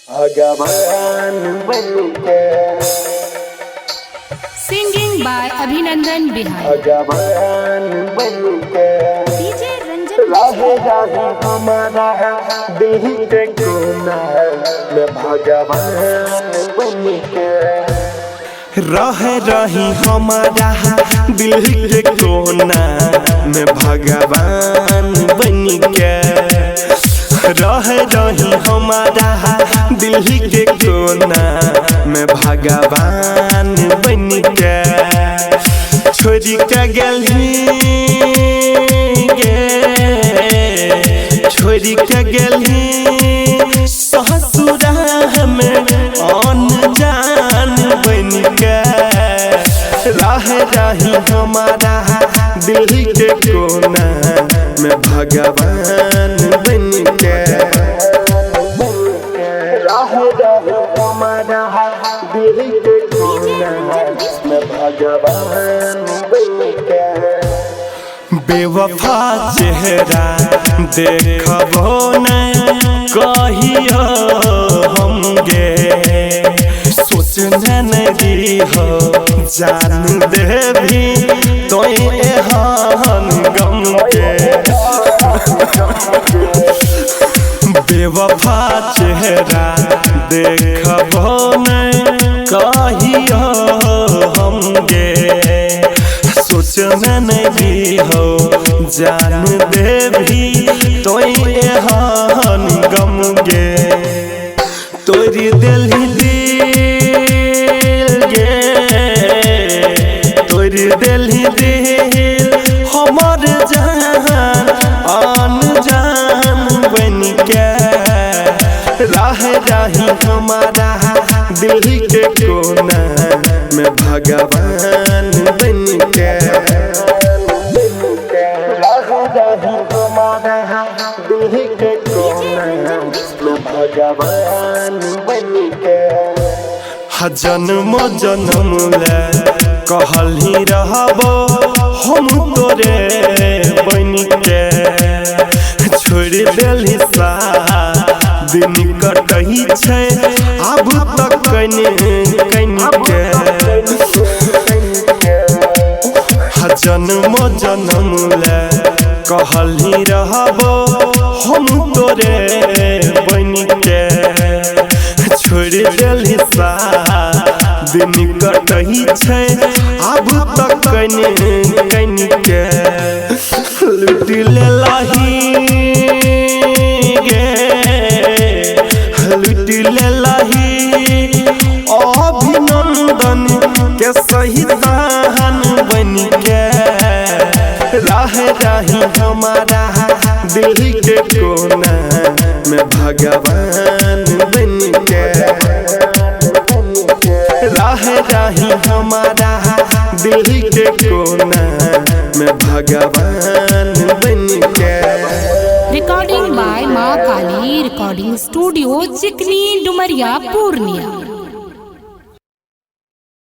भगवान बनके Singing by Abhinandan Bihari. भगवान बनके DJ Ranjan राहे राहे हमारा दिल के कोना में भगवान बनके रहे रही हमारा दिल के कोना में भगवान बनके रहे रही हमारा दिल के कोना में भगवान बनके छोरी का गली गे छोरी का गली ससुरा में अनजान बनके रहे रही हमारा दिल के कोना में भगवान बनके राहे राहे हमारा दिल के कोना में भगवान बनके बेवफा चेहरा देखबो नहीं कहियो हम गे सोचने नहीं हो जान देवी तो एहन गम के बेवफा चेहरा देखबो नहीं कहियो हम गे सोचने नहीं हो जान देवी तो एहन गम गे तोरी दिल गे तोरी दिल हमर जान अनजान बनके रहे रही हमारा दिल के कोना में भगवान बनके भगवान बनके जन्म जन्म ले कहली रहबो हम तोरे बनके छोड़ देली सा दिन कटही छै अब तक कनिके जन्म जन्म ले कहली रहबो हम तोरे बनके छोड़ देली सा दिन कटही छै अब तक कनिके लूट लेलही गे लूट लेलही अभिनंदन के सही दान बनके रहे रही हमारा दिल के कोना में भगवान बनके रहे रही हमारा दिल के कोना में भगवान बनके Recording by Ma Kali Recording Studio, Chikni, Dumaria, Purnia.